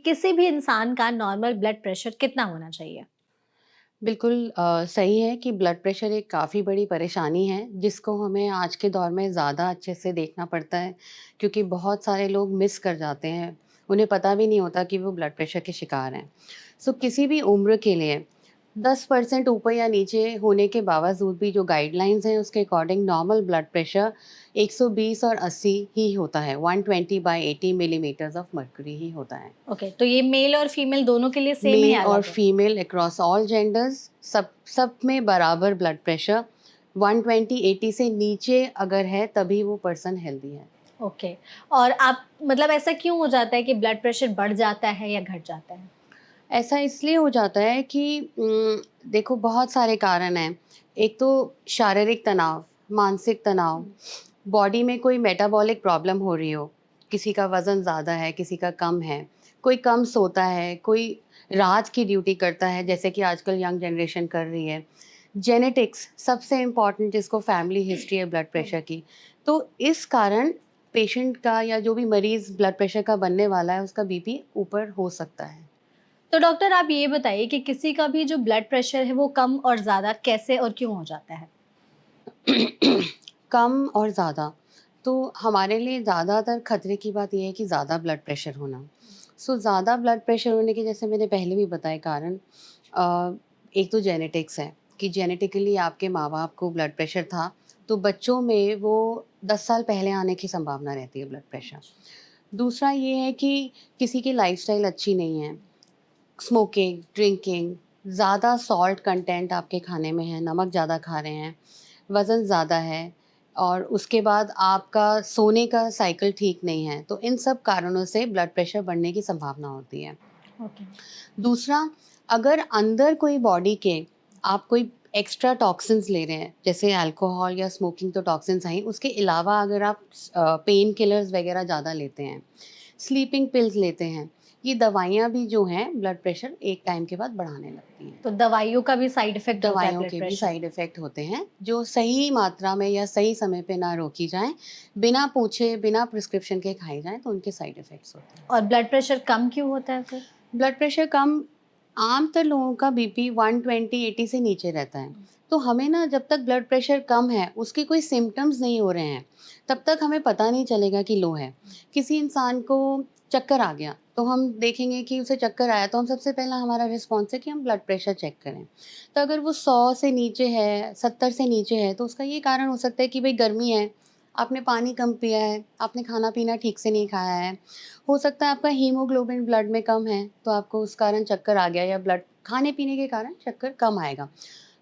किसी भी इंसान का नॉर्मल ब्लड प्रेशर कितना होना चाहिए? बिल्कुल सही है कि ब्लड प्रेशर एक काफ़ी बड़ी परेशानी है, जिसको हमें आज के दौर में ज़्यादा अच्छे से देखना पड़ता है, क्योंकि बहुत सारे लोग मिस कर जाते हैं। उन्हें पता भी नहीं होता कि वो ब्लड प्रेशर के शिकार हैं। सो किसी भी उम्र के लिए 10% ऊपर या नीचे होने के बावजूद भी जो गाइडलाइंस हैं, उसके अकॉर्डिंग नॉर्मल ब्लड प्रेशर 120 और 80 ही होता है। 120/80 मिलीमीटर्स ऑफ मर्क्यूरी ही होता है। ओके, तो ये मेल और फीमेल दोनों के लिए सेम है मेल या और अलग है? फीमेल अक्रॉस ऑल जेंडर्स सब सब में बराबर ब्लड प्रेशर 120/80 से नीचे अगर है तभी वो पर्सन हेल्दी है। ओके। और आप मतलब ऐसा क्यों हो जाता है कि ब्लड प्रेशर बढ़ जाता है या घट जाता है? ऐसा इसलिए हो जाता है कि देखो बहुत सारे कारण हैं। एक तो शारीरिक तनाव, मानसिक तनाव, बॉडी में कोई मेटाबॉलिक प्रॉब्लम हो रही हो, किसी का वज़न ज़्यादा है, किसी का कम है, कोई कम सोता है, कोई रात की ड्यूटी करता है जैसे कि आजकल यंग जनरेशन कर रही है। जेनेटिक्स सबसे इम्पोर्टेंट जिसको फैमिली हिस्ट्री है ब्लड प्रेशर की। तो इस कारण पेशेंट का या जो भी मरीज़ ब्लड प्रेशर का बनने वाला है उसका बीपी ऊपर हो सकता है। तो डॉक्टर आप ये बताइए कि किसी का भी जो ब्लड प्रेशर है वो कम और ज़्यादा कैसे और क्यों हो जाता है? कम और ज़्यादा, तो हमारे लिए ज़्यादातर खतरे की बात ये है कि ज़्यादा ब्लड प्रेशर होना। सो ज़्यादा ब्लड प्रेशर होने के जैसे मैंने पहले भी बताए कारण अ, एक तो जेनेटिक्स है कि जेनेटिकली आपके माँ-बाप को ब्लड प्रेशर था, तो बच्चों में वो 10 साल पहले आने की संभावना रहती है ब्लड प्रेशर। दूसरा ये है कि किसी की लाइफ़स्टाइल अच्छी नहीं है, स्मोकिंग, ड्रिंकिंग, ज़्यादा सॉल्ट कंटेंट आपके खाने में है, नमक ज़्यादा खा रहे हैं, वज़न ज़्यादा है और उसके बाद आपका सोने का साइकिल ठीक नहीं है, तो इन सब कारणों से ब्लड प्रेशर बढ़ने की संभावना होती है। ओके। दूसरा, अगर अंदर कोई बॉडी के आप कोई एक्स्ट्रा टॉक्सिन्स ले रहे हैं, जैसे अल्कोहल या स्मोकिंग तो टॉक्सिन्स हैं ही, उसके अलावा अगर आप पेन किलर्स वगैरह ज़्यादा लेते हैं, स्लीपिंग पिल्स लेते हैं, ये दवाइयाँ भी जो हैं ब्लड प्रेशर एक टाइम के बाद बढ़ाने लगती हैं। तो दवाइयों का भी साइड इफ़ेक्ट होता है दवाइयों ब्लड के भी प्रेशर में? साइड इफ़ेक्ट होते हैं, जो सही मात्रा में या सही समय पे ना रोकी जाएँ, बिना पूछे, बिना प्रिस्क्रिप्शन के खाई जाएँ, तो उनके साइड इफ़ेक्ट्स होते हैं। और ब्लड प्रेशर कम क्यों होता है फिर? ब्लड प्रेशर कम आमतर लोगों का बीपी 120/80 से नीचे रहता है। तो हमें ना जब तक ब्लड प्रेशर कम है, उसके कोई सिम्पटम्स नहीं हो रहे हैं, तब तक हमें पता नहीं चलेगा कि लो है। किसी इंसान को चक्कर आ गया, तो हम देखेंगे कि उसे चक्कर आया, तो हम सबसे पहला हमारा रिस्पॉन्स है कि हम ब्लड प्रेशर चेक करें। तो अगर वो 100 से नीचे है, 70 से नीचे है, तो उसका ये कारण हो सकता है कि भई गर्मी है, आपने पानी कम पिया है, आपने खाना-पीना ठीक से नहीं खाया है। हो सकता है आपका हीमोग्लोबिन ब्लड में कम है, तो आपको उस कारण चक्कर आ गया या ब्लड खाने-पीने के कारण चक्कर कम आएगा।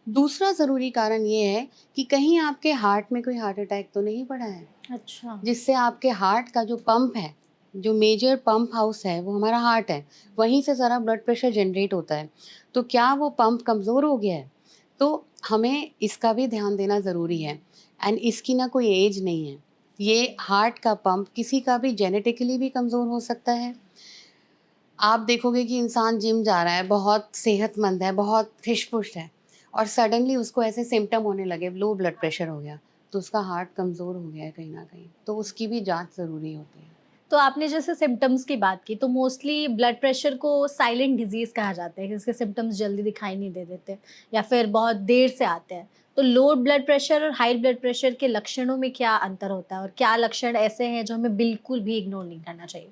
दूसरा ज़रूरी कारण ये है कि कहीं आपके हार्ट में कोई हार्ट अटैक तो नहीं पड़ा है, अच्छा। जिससे आपके हार्ट का जो पंप है, जो मेजर पंप हाउस है, वो हमारा हार्ट है, वहीं से सारा ब्लड प्रेशर जनरेट होता है। तो क्या वो पंप कमज़ोर हो गया है? तो हमें इसका भी ध्यान देना ज़रूरी है एंड इसकी ना कोई ऐज नहीं है। ये हार्ट का पंप किसी का भी जेनेटिकली भी कमज़ोर हो सकता है। आप देखोगे कि इंसान जिम जा रहा है, बहुत सेहतमंद है, बहुत हृष्ट-पुष्ट है और सडनली उसको ऐसे सिम्पटम होने लगे, लो ब्लड प्रेशर हो गया, तो उसका हार्ट कमज़ोर हो गया है कहीं न कहीं, तो उसकी भी जाँच ज़रूरी होती है। तो आपने जैसे सिम्पटम्स की बात की, तो मोस्टली ब्लड प्रेशर को साइलेंट डिज़ीज़ कहा जाता है कि इसके सिम्पटम्स जल्दी दिखाई नहीं दे देते या फिर बहुत देर से आते हैं। तो लो ब्लड प्रेशर और हाई ब्लड प्रेशर के लक्षणों में क्या अंतर होता है और क्या लक्षण ऐसे हैं जो हमें बिल्कुल भी इग्नोर नहीं करना चाहिए?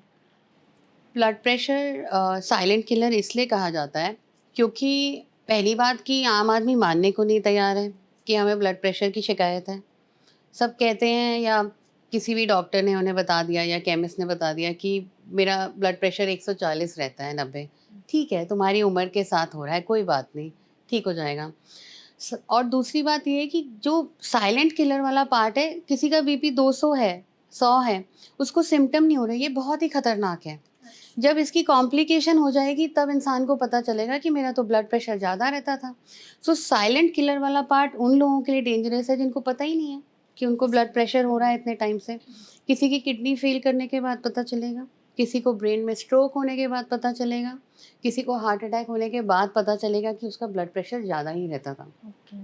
ब्लड प्रेशर साइलेंट किलर इसलिए कहा जाता है क्योंकि पहली बात कि आम आदमी मानने को नहीं तैयार है कि हमें ब्लड प्रेशर की शिकायत है। सब कहते हैं या किसी भी डॉक्टर ने उन्हें बता दिया या केमिस्ट ने बता दिया कि मेरा ब्लड प्रेशर 140 रहता है 90। ठीक है, तुम्हारी उम्र के साथ हो रहा है, कोई बात नहीं, ठीक हो जाएगा। और दूसरी बात ये है कि जो साइलेंट किलर वाला पार्ट है, किसी का बीपी 200 है, 100 है, उसको सिम्पटम नहीं हो रहे, ये बहुत ही खतरनाक है। जब इसकी कॉम्प्लिकेशन हो जाएगी तब इंसान को पता चलेगा कि मेरा तो ब्लड प्रेशर ज़्यादा रहता था। सो साइलेंट किलर वाला पार्ट उन लोगों के लिए डेंजरस है जिनको पता ही नहीं है कि उनको ब्लड प्रेशर हो रहा है इतने टाइम से। किसी की किडनी फ़ेल करने के बाद पता चलेगा, किसी को ब्रेन में स्ट्रोक होने के बाद पता चलेगा, किसी को हार्ट अटैक होने के बाद पता चलेगा कि उसका ब्लड प्रेशर ज़्यादा ही रहता था। ओके।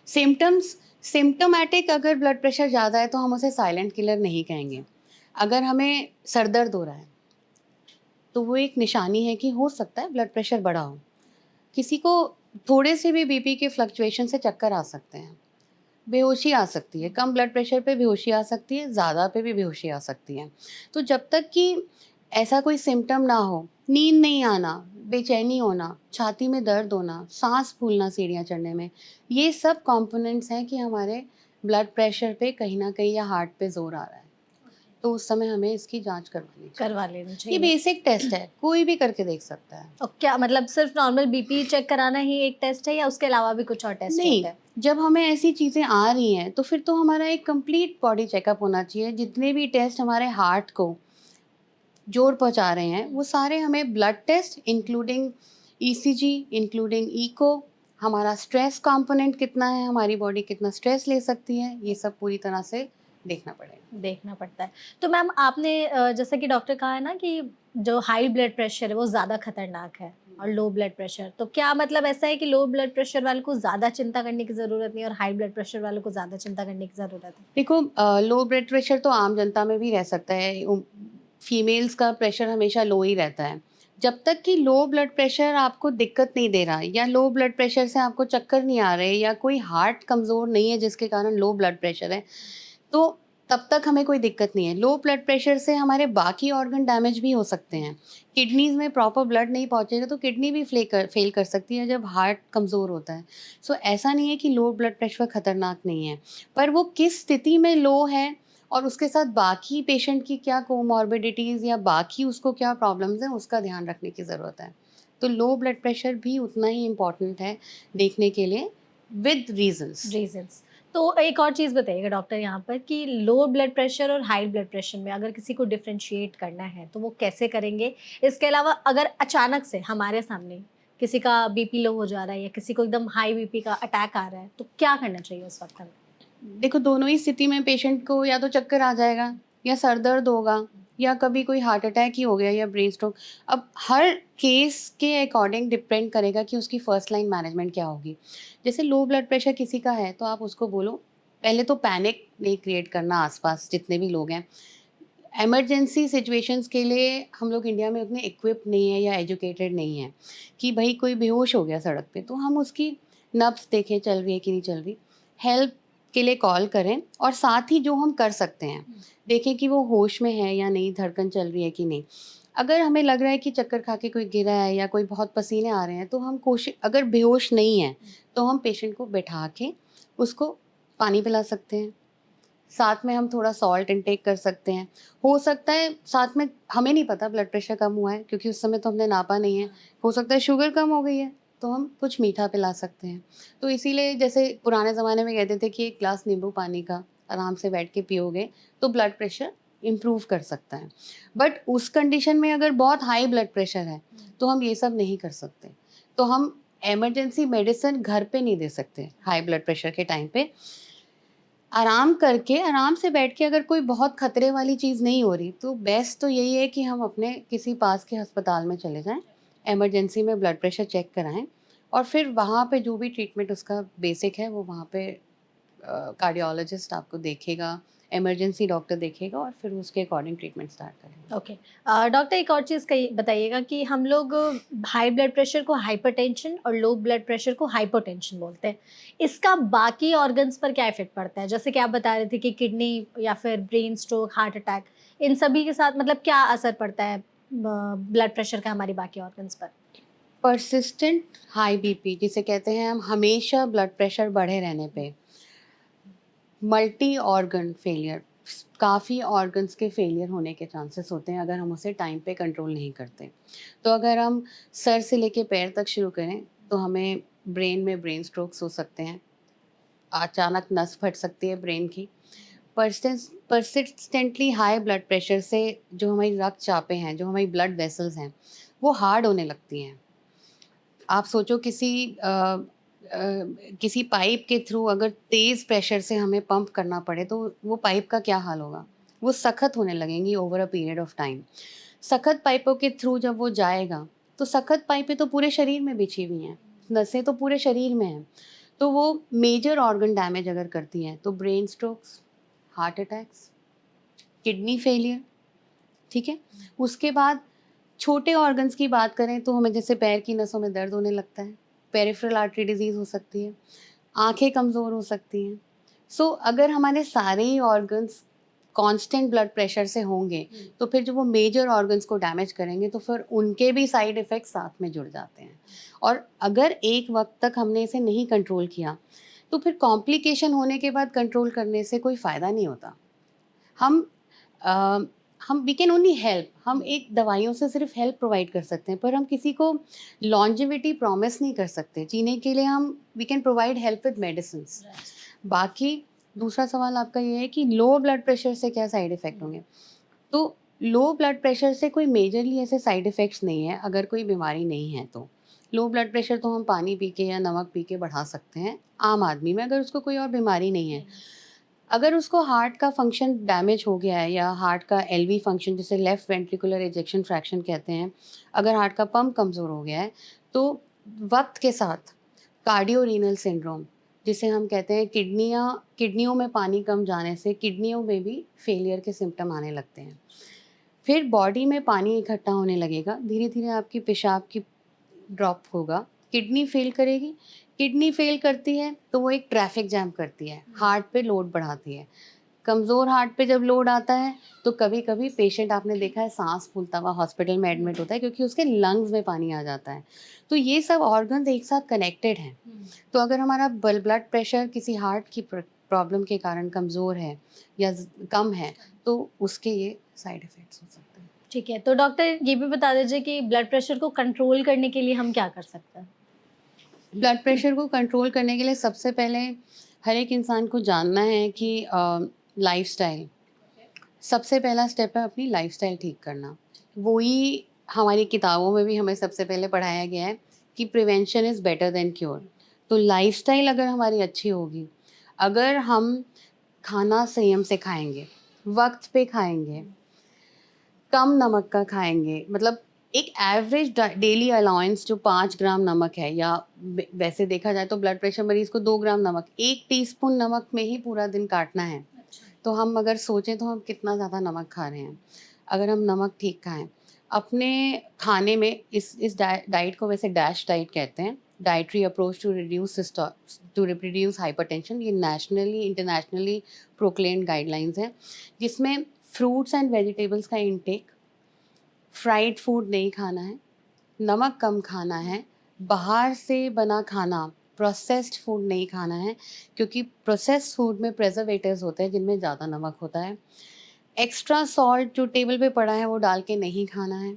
सिम्पटम्स सिम्प्टोमैटिक अगर ब्लड प्रेशर ज़्यादा है तो हम उसे साइलेंट किलर नहीं कहेंगे। अगर हमें सर दर्द हो रहा है तो वो एक निशानी है कि हो सकता है ब्लड प्रेशर बढ़ा हो। किसी को थोड़े से भी बीपी के फ्लक्चुएशन से चक्कर आ सकते हैं, बेहोशी आ सकती है, कम ब्लड प्रेशर पे बेहोशी आ सकती है, ज़्यादा पे भी बेहोशी आ सकती है। तो जब तक कि ऐसा कोई सिम्पटम ना हो, नींद नहीं आना, बेचैनी होना, छाती में दर्द होना, साँस फूलना सीढ़ियाँ चढ़ने में, ये सब कंपोनेंट्स हैं कि हमारे ब्लड प्रेशर पे कहीं न कहीं या हार्ट पे ज़ोर आ रहा है। तो उस समय हमें इसकी जाँच करवानी चाहिए। करवा लेनी ये चाहिए। बेसिक टेस्ट है, कोई भी करके देख सकता है। और क्या मतलब सिर्फ नॉर्मल बीपी चेक कराना ही एक टेस्ट है या उसके अलावा भी कुछ और टेस्ट नहीं, होते हैं? जब हमें ऐसी चीज़ें आ रही हैं, तो फिर तो हमारा एक कंप्लीट बॉडी चेकअप होना चाहिए। जितने भी टेस्ट हमारे हार्ट को जोर पहुँचा रहे हैं, वो सारे हमें blood test including ECG, including echo, हमारा स्ट्रेस कंपोनेंट कितना है, हमारी बॉडी कितना स्ट्रेस ले सकती है, ये सब पूरी तरह से देखना पड़ेगा। देखना पड़ता है। तो मैम आपने जैसा कि डॉक्टर कहा है ना कि जो हाई ब्लड प्रेशर है वो ज़्यादा खतरनाक है और लो ब्लड प्रेशर, तो क्या मतलब ऐसा है कि लो ब्लड प्रेशर वाले को ज़्यादा चिंता करने की ज़रूरत नहीं है और हाई ब्लड प्रेशर वालों को ज़्यादा चिंता करने की ज़रूरत है? देखो लो ब्लड प्रेशर तो आम जनता में भी रह सकता है। फीमेल्स का प्रेशर हमेशा लो ही रहता है। जब तक कि लो ब्लड प्रेशर आपको दिक्कत नहीं दे रहा है या लो ब्लड प्रेशर से आपको चक्कर नहीं आ रहे या कोई हार्ट कमज़ोर नहीं है जिसके कारण लो ब्लड प्रेशर है, तो तब तक हमें कोई दिक्कत नहीं है। लो ब्लड प्रेशर से हमारे बाकी ऑर्गन डैमेज भी हो सकते हैं। किडनीज़ में प्रॉपर ब्लड नहीं पहुँचेगा तो किडनी भी फ़ेल कर सकती है जब हार्ट कमज़ोर होता है। सो ऐसा नहीं है कि लो ब्लड प्रेशर खतरनाक नहीं है, पर वो किस स्थिति में लो है और उसके साथ बाकी पेशेंट की क्या कोमॉर्बिडिटीज़ या बाकी उसको क्या प्रॉब्लम्स हैं, उसका ध्यान रखने की ज़रूरत है। तो लो ब्लड प्रेशर भी उतना ही इम्पोर्टेंट है देखने के लिए विद रीज़न्स। रीज़न्स। तो एक और चीज़ बताइएगा डॉक्टर यहाँ पर कि लो ब्लड प्रेशर और हाई ब्लड प्रेशर में अगर किसी को डिफरेंशिएट करना है तो वो कैसे करेंगे? इसके अलावा अगर अचानक से हमारे सामने किसी का बीपी लो हो जा रहा है या किसी को एकदम हाई बीपी का अटैक आ रहा है, तो क्या करना चाहिए उस वक़्त हमें? देखो दोनों ही स्थिति में पेशेंट को या तो चक्कर आ जाएगा या सर दर्द होगा या कभी कोई हार्ट अटैक ही हो गया या ब्रेन स्ट्रोक। अब हर केस के अकॉर्डिंग डिपेंड करेगा कि उसकी फर्स्ट लाइन मैनेजमेंट क्या होगी। जैसे लो ब्लड प्रेशर किसी का है तो आप उसको बोलो, पहले तो पैनिक नहीं क्रिएट करना आसपास जितने भी लोग हैं। इमरजेंसी सिचुएशंस के लिए हम लोग इंडिया में उतने इक्विप्ड नहीं है या एजुकेटेड नहीं है कि भाई कोई बेहोश हो गया सड़क पे तो हम उसकी नब्ज़ देखें चल रही है कि नहीं चल रही। हेल्प के लिए कॉल करें और साथ ही जो हम कर सकते हैं, देखें कि वो होश में है या नहीं, धड़कन चल रही है कि नहीं। अगर हमें लग रहा है कि चक्कर खा के कोई गिरा है या कोई बहुत पसीने आ रहे हैं तो हम कोशिश, अगर बेहोश नहीं है तो हम पेशेंट को बैठा के उसको पानी पिला सकते हैं। साथ में हम थोड़ा सॉल्ट इनटेक कर सकते हैं। हो सकता है साथ में, हमें नहीं पता ब्लड प्रेशर कम हुआ है क्योंकि उस समय तो हमने नापा नहीं है। हो सकता है शुगर कम हो गई है, तो हम कुछ मीठा पिला सकते हैं। तो इसीलिए जैसे पुराने ज़माने में कहते थे कि 1 ग्लास नींबू पानी का आराम से बैठ के पियोगे तो ब्लड प्रेशर इम्प्रूव कर सकता है। बट उस कंडीशन में अगर बहुत हाई ब्लड प्रेशर है, तो हम ये सब नहीं कर सकते। तो हम इमरजेंसी मेडिसिन घर पे नहीं दे सकते हाई ब्लड प्रेशर के टाइम पे। आराम करके, आराम से बैठ के अगर कोई बहुत खतरे वाली चीज़ नहीं हो रही, तो बेस्ट तो यही है कि हम अपने किसी पास के अस्पताल में चले जाएँ, इमरजेंसी में ब्लड प्रेशर चेक कराएँ और फिर वहाँ पे जो भी ट्रीटमेंट उसका बेसिक है, वो वहाँ पे कार्डियोलॉजिस्ट आपको देखेगा, इमरजेंसी डॉक्टर देखेगा और फिर उसके अकॉर्डिंग ट्रीटमेंट स्टार्ट करेंगे। ओके। डॉक्टर एक और चीज़ कही बताइएगा कि हम लोग हाई ब्लड प्रेशर को हाइपरटेंशन और लो ब्लड प्रेशर को हाइपोटेंशन बोलते हैं। इसका बाकी ऑर्गन्स पर क्या इफ़ेक्ट पड़ता है? जैसे कि आप बता रहे थे कि किडनी या फिर ब्रेन स्ट्रोक, हार्ट अटैक, इन सभी के साथ मतलब क्या असर पड़ता है ब्लड प्रेशर का हमारी बाकी ऑर्गन्स पर? पर्सिस्टेंट हाई बीपी जिसे कहते हैं हम, हमेशा ब्लड प्रेशर बढ़े रहने पे मल्टी ऑर्गन फेलियर, काफ़ी ऑर्गन्स के फेलियर होने के चांसेस होते हैं अगर हम उसे टाइम पे कंट्रोल नहीं करते। तो अगर हम सर से लेके पैर तक शुरू करें तो हमें ब्रेन में ब्रेन स्ट्रोक्स हो सकते हैं, अचानक नस फट सकती है ब्रेन की। परसिस्टेंटली हाई ब्लड प्रेशर से जो हमारी रक्तचापें हैं, जो हमारी ब्लड वेसल्स हैं, वो हार्ड होने लगती हैं। आप सोचो किसी पाइप के थ्रू अगर तेज़ प्रेशर से हमें पंप करना पड़े तो वो पाइप का क्या हाल होगा? वो सख्त होने लगेंगी over a period of time. सख्त पाइपों के थ्रू जब वो जाएगा, तो सख्त पाइपें तो पूरे शरीर में बिछी हुई हैं, नसें तो पूरे शरीर में हैं। तो वो मेजर ऑर्गन डैमेज अगर करती हैं, तो brain strokes, heart attacks, kidney failure, ठीक है? उसके बाद छोटे ऑर्गन्स की बात करें तो हमें जैसे पैर की नसों में दर्द होने लगता है, पेरिफेरल आर्टरी डिजीज़ हो सकती है, आँखें कमज़ोर हो सकती हैं। सो अगर हमारे सारे ही ऑर्गन्स कांस्टेंट ब्लड प्रेशर से होंगे, तो फिर जो वो मेजर ऑर्गन्स को डैमेज करेंगे, तो फिर उनके भी साइड इफ़ेक्ट्स साथ में जुड़ जाते हैं। और अगर एक वक़्त तक हमने इसे नहीं कंट्रोल किया, तो फिर कॉम्प्लिकेशन होने के बाद कंट्रोल करने से कोई फ़ायदा नहीं होता। हम अ, हम वी कैन ओनली हेल्प, हम एक दवाइयों से सिर्फ हेल्प प्रोवाइड कर सकते हैं, पर हम किसी को लॉन्जेविटी प्रॉमिस नहीं कर सकते। जीने के लिए हम we can provide help with medicines. बाकी दूसरा सवाल आपका ये है कि लो ब्लड प्रेशर से क्या साइड इफ़ेक्ट होंगे? तो लो ब्लड प्रेशर से कोई मेजरली ऐसे साइड इफ़ेक्ट्स नहीं है, अगर कोई बीमारी नहीं है तो। लो ब्लड प्रेशर तो हम पानी पी के या नमक पी के बढ़ा सकते हैं, आम आदमी में, अगर उसको कोई और बीमारी नहीं है। अगर उसको हार्ट का फंक्शन डैमेज हो गया है या हार्ट का एलवी फंक्शन, जिसे लेफ्ट वेंट्रिकुलर एजेक्शन फ्रैक्शन कहते हैं, अगर हार्ट का पंप कमज़ोर हो गया है, तो वक्त के साथ कार्डियोरीनल सिंड्रोम, जिसे हम कहते हैं किडनियों में पानी कम जाने से किडनियों में भी फेलियर के सिम्टम आने लगते हैं। फिर बॉडी में पानी इकट्ठा होने लगेगा, धीरे धीरे आपकी पेशाब की ड्रॉप होगा, किडनी फेल करेगी, किडनी फेल करती है तो वो एक ट्रैफिक जैम करती है, हार्ट पे लोड बढ़ाती है। कमज़ोर हार्ट पे जब लोड आता है तो कभी-कभी पेशेंट, आपने देखा है, साँस फूलता हुआ हॉस्पिटल में एडमिट होता है, क्योंकि उसके लंग्स में पानी आ जाता है। तो ये सब ऑर्गन्स एक साथ कनेक्टेड हैं। तो अगर हमारा ब्लड प्रेशर किसी हार्ट की प्रॉब्लम के कारण कमज़ोर है या कम है, तो उसके ये साइड इफ़ेक्ट्स हो सकते हैं। ठीक है, तो डॉक्टर ये भी बता दीजिए कि ब्लड प्रेशर को कंट्रोल करने के लिए हम क्या कर सकते हैं? ब्लड प्रेशर को कंट्रोल करने के लिए सबसे पहले हर एक इंसान को जानना है कि लाइफ़स्टाइल, सबसे पहला स्टेप है अपनी लाइफ़स्टाइल ठीक करना। वो ही हमारी किताबों में भी हमें सबसे पहले पढ़ाया गया है कि prevention is better than cure. तो लाइफ़स्टाइल अगर हमारी अच्छी होगी, अगर हम खाना संयम से खाएँगे, वक़्त पे खाएँगे, कम नमक का खाएँगे, मतलब एक एवरेज डेली अलाउंस जो 5 ग्राम नमक है, या वैसे देखा जाए तो ब्लड प्रेशर मरीज़ को 2 ग्राम नमक, 1 टीस्पून नमक में ही पूरा दिन काटना है। तो हम अगर सोचें तो हम कितना ज़्यादा नमक खा रहे हैं। अगर हम नमक ठीक खाएँ, अपने खाने में इस डाइट को वैसे डैश डाइट कहते हैं, dietary approach to reduce hypertension. ये नेशनली, इंटरनेशनली प्रोक्लेम्ड गाइडलाइंस हैं, जिसमें फ्रूट्स एंड वेजिटेबल्स का इंटेक, फ्राइड फूड नहीं खाना है, नमक कम खाना है, बाहर से बना खाना, प्रोसेस्ड फूड नहीं खाना है, क्योंकि प्रोसेस्ड फूड में प्रिजर्वेटिव्स होते हैं जिनमें ज़्यादा नमक होता है। एक्स्ट्रा सॉल्ट जो टेबल पे पड़ा है वो डाल के नहीं खाना है।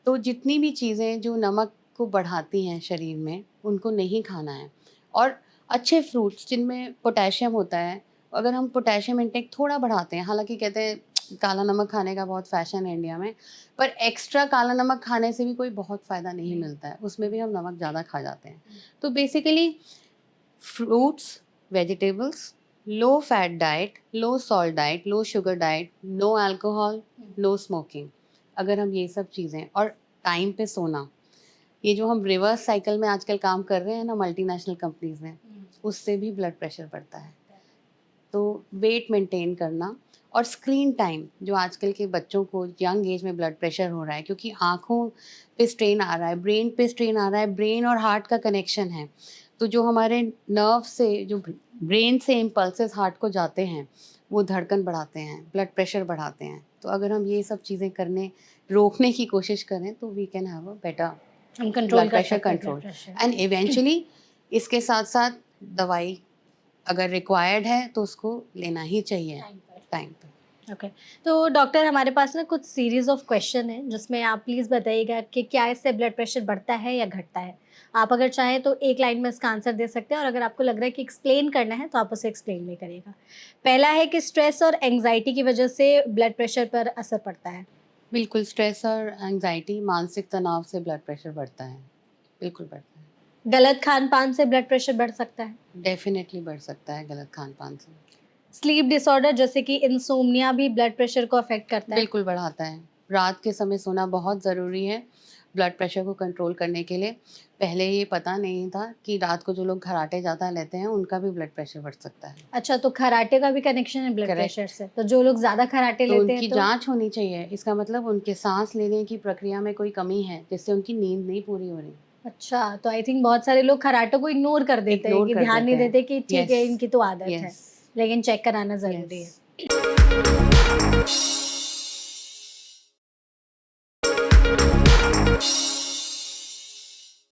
तो जितनी भी चीज़ें जो नमक को बढ़ाती हैं शरीर में, उनको नहीं खाना है। और अच्छे फ्रूट्स जिनमें पोटेशियम होता है, अगर हम पोटेशियम इंटेक थोड़ा बढ़ाते हैं, हालाँकि कहते हैं काला नमक खाने का बहुत फ़ैशन है इंडिया में, पर एक्स्ट्रा काला नमक खाने से भी कोई बहुत फ़ायदा नहीं मिलता है, उसमें भी हम नमक ज़्यादा खा जाते हैं। तो basically fruits, vegetables, low fat diet, low salt diet, low sugar diet, no alcohol, no smoking. अगर हम ये सब चीज़ें, और टाइम पे सोना, ये जो हम रिवर्स साइकिल में आजकल काम कर रहे हैं ना मल्टीनेशनल कंपनीज़ में, उससे भी ब्लड प्रेशर बढ़ता है। तो वेट मेंटेन करना, और स्क्रीन टाइम, जो आजकल के बच्चों को यंग एज में ब्लड प्रेशर हो रहा है, क्योंकि आँखों पे स्ट्रेन आ रहा है, ब्रेन पे स्ट्रेन आ रहा है, ब्रेन और हार्ट का कनेक्शन है। तो जो हमारे नर्व से, जो ब्रेन से इम्पल्सेस हार्ट को जाते हैं, वो धड़कन बढ़ाते हैं, ब्लड प्रेशर बढ़ाते हैं। तो अगर हम ये सब चीज़ें रोकने की कोशिश करें, तो we can have a better हम कंट्रोल ब्लड कर प्रेशर सकते हैं blood control. Pressure. And eventually इसके साथ-साथ दवाई अगर रिक्वायर्ड है तो उसको लेना ही चाहिए टाइम पे। ओके, तो डॉक्टर हमारे पास ना कुछ सीरीज ऑफ क्वेश्चन है, जिसमें आप प्लीज़ बताइएगा कि क्या इससे ब्लड प्रेशर बढ़ता है या घटता है। आप अगर चाहें तो एक लाइन में इसका आंसर दे सकते हैं, और अगर आपको लग रहा है कि एक्सप्लेन करना है तो आप उसे एक्सप्लेन भी करिएगा। पहला है कि स्ट्रेस और एंग्जाइटी की वजह से ब्लड प्रेशर पर असर पड़ता है। बिल्कुल, स्ट्रेस और एंग्ज़ायटी, मानसिक तनाव से ब्लड प्रेशर बढ़ता है। बिल्कुल बढ़ता है। गलत खान पान से ब्लड प्रेशर बढ़ सकता है। डेफ़िनेटली बढ़ सकता है गलत खान-पान से। स्लीप डिसऑर्डर जैसे कि इंसोम्निया भी ब्लड प्रेशर को अफेक्ट करता है। बिल्कुल बढ़ाता है। रात के समय सोना बहुत ज़रूरी है। ब्लड प्रेशर को कंट्रोल करने के लिए। पहले ये पता नहीं था कि रात को जो लोग खर्राटे ज़्यादा लेते हैं उनका भी ब्लड प्रेशर बढ़ सकता है। अच्छा, तो खर्राटे का भी कनेक्शन है ब्लड करेक्ट। प्रेशर से? तो जो लोग ज़्यादा खर्राटे तो लेते उनकी हैं तो? जाँच होनी चाहिए, इसका मतलब उनके साँस लेने की प्रक्रिया में कोई कमी है, जिससे उनकी नींद नहीं पूरी हो रही। अच्छा, तो आई थिंक बहुत सारे लोग खर्राटों को इग्नोर कर देते हैं इग्नोर कि कर ध्यान नहीं देते हैं। देते कि ठीक है, यस, इनकी तो आदत है, यस, लेकिन चेक कराना ज़रूरी यस। है।